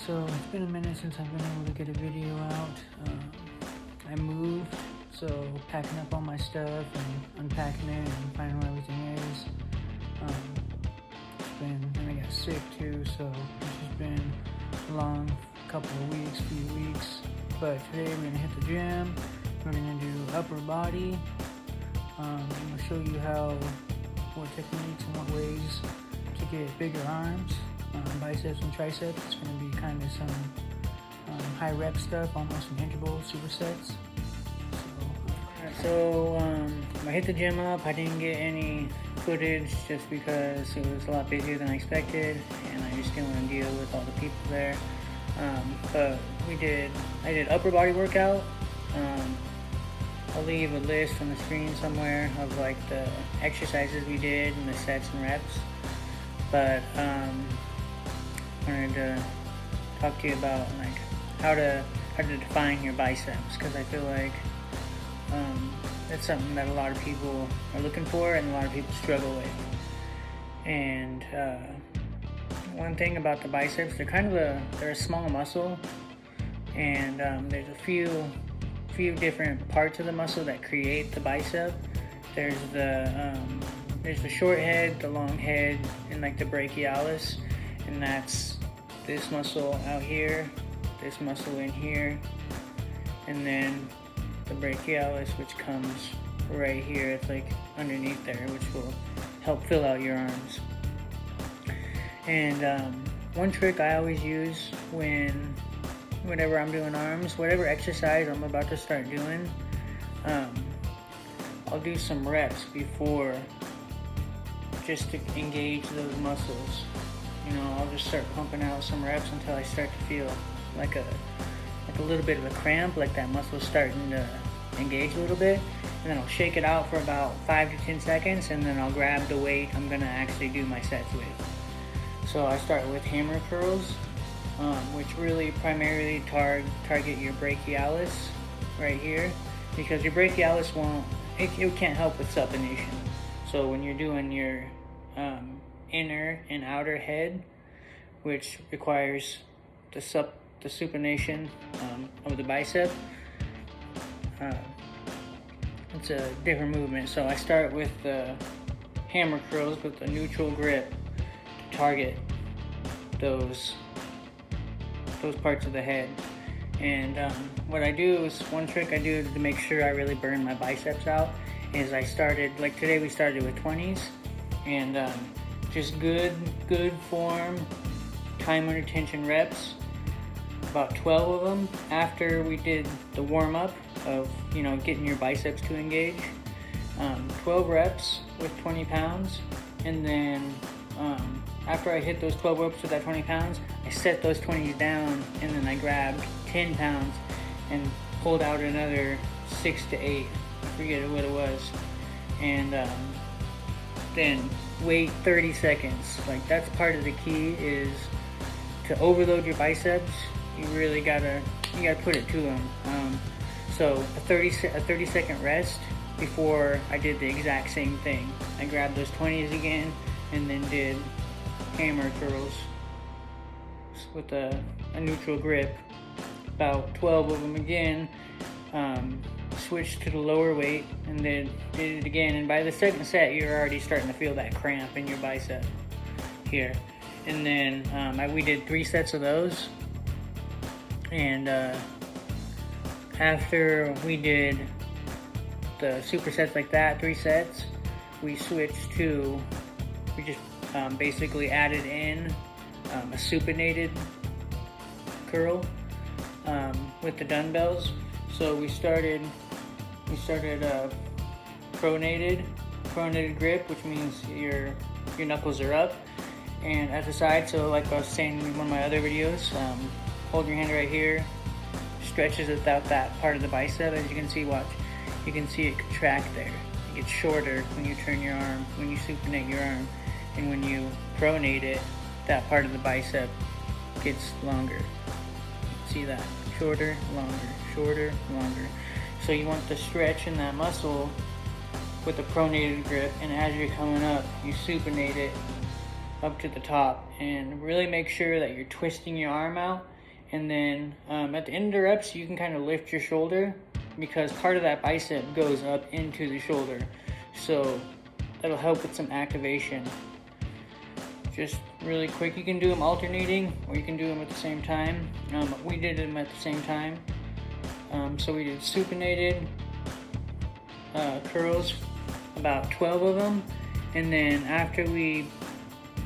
So it's been a minute since I've been able to get a video out. I moved, so packing up all my stuff and unpacking it and finding where everything is. And I got sick too, so it's just been a long few weeks. But today we're gonna hit the gym. We're gonna do upper body. I'm gonna show you what techniques and what ways to get bigger arms. Biceps and triceps. It's going to be kind of some high rep stuff, almost some interval supersets. So I hit the gym up. I didn't get any footage just because it was a lot busier than I expected, and I just didn't want to deal with all the people there. But I did upper body workout. I'll leave a list on the screen somewhere of like the exercises we did and the sets and reps. But I wanted to talk to you about like how to define your biceps, because I feel like that's something that a lot of people are looking for and a lot of people struggle with. And one thing about the biceps, they're a small muscle, and there's a few different parts of the muscle that create the bicep. There's the short head, the long head, and like the brachialis, and that's this muscle out here, this muscle in here, and then the brachialis, which comes right here. It's like underneath there, which will help fill out your arms. And one trick I always use whenever I'm doing arms, whatever exercise I'm about to start doing, I'll do some reps before, just to engage those muscles. I'll just start pumping out some reps until I start to feel like a little bit of a cramp, like that muscle's starting to engage a little bit, and then I'll shake it out for about 5 to 10 seconds, and then I'll grab the weight I'm gonna actually do my sets with. So I start with hammer curls, which really primarily target your brachialis right here, because your brachialis it can't help with supination. So when you're doing your inner and outer head, which requires the supination of the bicep, it's a different movement. So I start with the hammer curls with a neutral grip to target those parts of the head. And what I do is, one trick I do to make sure I really burn my biceps out is like today we started with 20s, and just good form, time under tension reps, about 12 of them after we did the warm-up of getting your biceps to engage. 12 reps with 20 pounds, and then after I hit those 12 reps with that 20 pounds, I set those 20s down, and then I grabbed 10 pounds and pulled out another 6 to 8, I forget what it was, and then wait 30 seconds. Like, that's part of the key, is to overload your biceps. You really gotta put it to them. So a 30 second rest before I did the exact same thing. I grabbed those 20s again and then did hammer curls with a neutral grip, about 12 of them again. Switched to the lower weight and then did it again, and by the second set you're already starting to feel that cramp in your bicep here. And then we did 3 sets of those, and after we did the supersets like that, 3 sets, we just basically added in a supinated curl with the dumbbells. So we started pronated grip, which means your knuckles are up and at the side. So like I was saying in one of my other videos, hold your hand right here, stretches without that part of the bicep. As you can see, watch, you can see it contract there. It gets shorter when you turn your arm, when you supinate your arm, and when you pronate it, that part of the bicep gets longer. See that? Shorter, longer, shorter, longer. So you want the stretch in that muscle with the pronated grip, and as you're coming up, you supinate it up to the top, and really make sure that you're twisting your arm out. And then at the end of the reps, you can kind of lift your shoulder, because part of that bicep goes up into the shoulder. So that'll help with some activation. Just really quick, you can do them alternating, or you can do them at the same time. We did them at the same time. So we did supinated curls, about 12 of them. And then after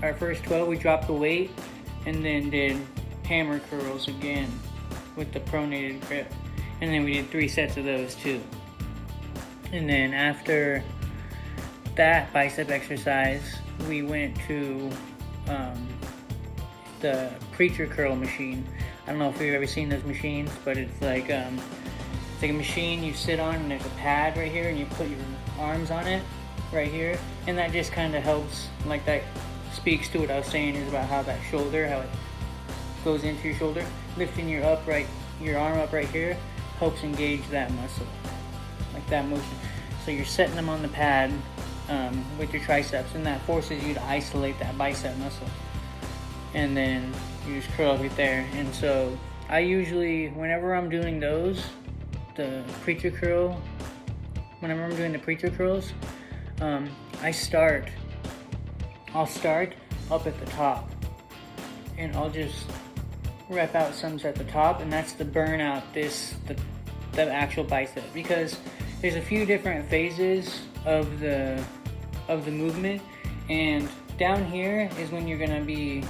our first 12, we dropped the weight and then did hammer curls again with the pronated grip. And then we did 3 sets of those too. And then after that bicep exercise, we went to the preacher curl machine. I don't know if you've ever seen those machines, but it's like a machine you sit on, and there's a pad right here, and you put your arms on it right here, and that just kind of helps, like that speaks to what I was saying, is about how that shoulder, how it goes into your shoulder. Lifting your arm up right here helps engage that muscle, like that motion. So you're setting them on the pad with your triceps, and that forces you to isolate that bicep muscle. And then you just curl right there. And so I usually, whenever I'm doing those, the preacher curl, whenever I'm doing the preacher curls, I'll start up at the top, and I'll just rep out some at the top, and that's to burn out the actual bicep, because there's a few different phases of the movement, and down here is when you're gonna be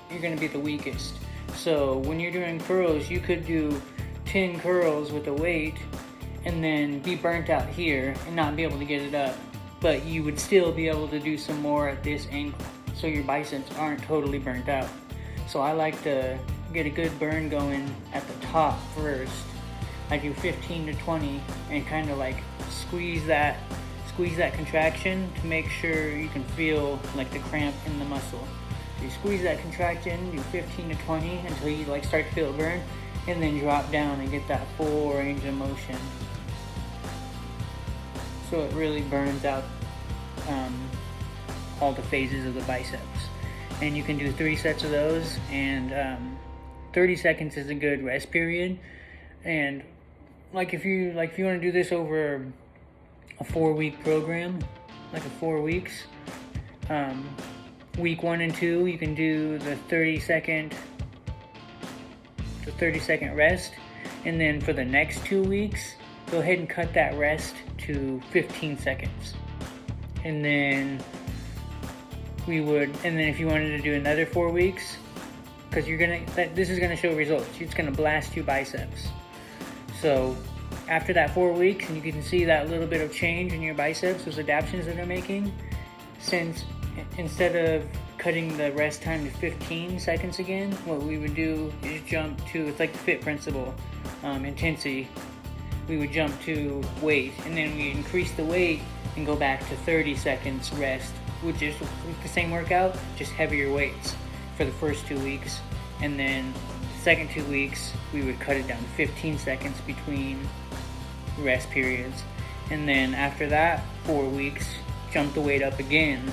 the weakest. So when you're doing curls, you could do 10 curls with a weight and then be burnt out here and not be able to get it up, but you would still be able to do some more at this angle, so your biceps aren't totally burnt out. So I like to get a good burn going at the top first. I do 15 to 20 and kind of like squeeze that contraction to make sure you can feel like the cramp in the muscle. You squeeze that contraction, do 15 to 20 until you like start to feel it burn, and then drop down and get that full range of motion. So it really burns out all the phases of the biceps. And you can do 3 sets of those, and 30 seconds is a good rest period. And if you want to do this over a 4-week program, like 4 weeks, week 1 and 2, you can do the 30-second rest, and then for the next 2 weeks, go ahead and cut that rest to 15 seconds. And then if you wanted to do another 4 weeks, because this is gonna show results. It's gonna blast your biceps. So after that 4 weeks, and you can see that little bit of change in your biceps, those adaptations that they're making, since instead of cutting the rest time to 15 seconds again, what we would do is jump to, it's like the FIT principle, intensity. We would jump to weight, and then we increase the weight and go back to 30 seconds rest, which is the same workout, just heavier weights for the first 2 weeks. And then the second 2 weeks, we would cut it down to 15 seconds between rest periods. And then after that 4 weeks, jump the weight up again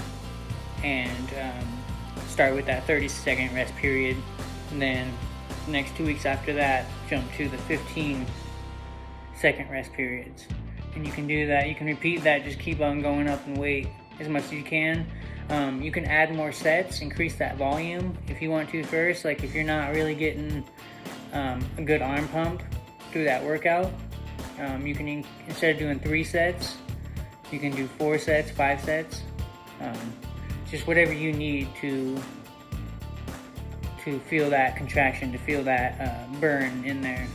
and start with that 30-second rest period. And then the next 2 weeks after that, jump to the 15-second rest periods. And you can do that, you can repeat that, just keep on going up in weight as much as you can. You can add more sets, increase that volume if you want to first. Like if you're not really getting a good arm pump through that workout, you can, instead of doing 3 sets, you can do 4 sets, 5 sets. Just whatever you need to feel that contraction, to feel that burn in there.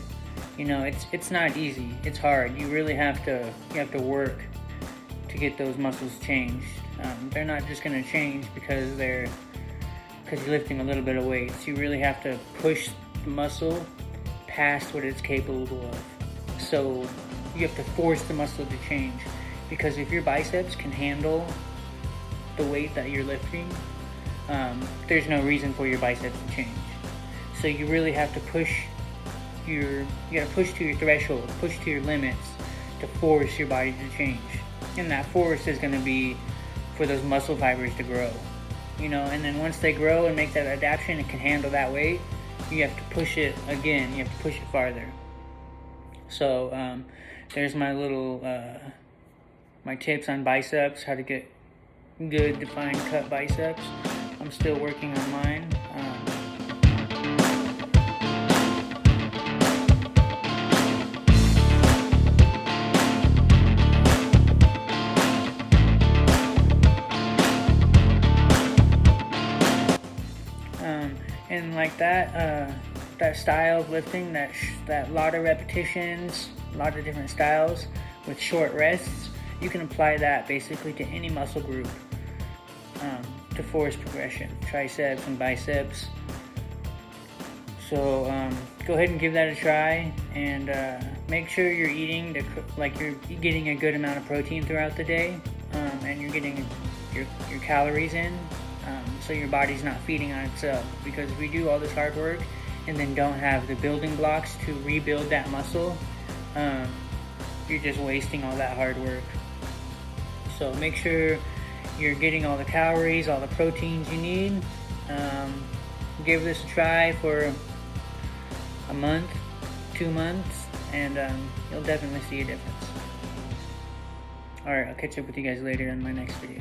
You know, it's not easy. It's hard. You really have to work to get those muscles changed. They're not just going to change because you're lifting a little bit of weights. You really have to push the muscle past what it's capable of. So you have to force the muscle to change, because if your biceps can handle the weight that you're lifting, there's no reason for your biceps to change. So you really have to push you gotta push to your threshold, push to your limits to force your body to change. And that force is gonna be for those muscle fibers to grow. you know, and then once they grow and make that adaptation and can handle that weight, you have to push it again. You have to push it farther. So there's my little my tips on biceps, how to get good defined cut biceps. I'm still working on mine. And like that style of lifting, that lot of repetitions, a lot of different styles with short rests, you can apply that basically to any muscle group to force progression, triceps and biceps. So go ahead and give that a try, and make sure you're eating you're getting a good amount of protein throughout the day, and you're getting your calories in. So your body's not feeding on itself, because if we do all this hard work and then don't have the building blocks to rebuild that muscle, you're just wasting all that hard work. So make sure you're getting all the calories, all the proteins you need. Give this a try for a month, 2 months, and you'll definitely see a difference. Alright, I'll catch up with you guys later in my next video.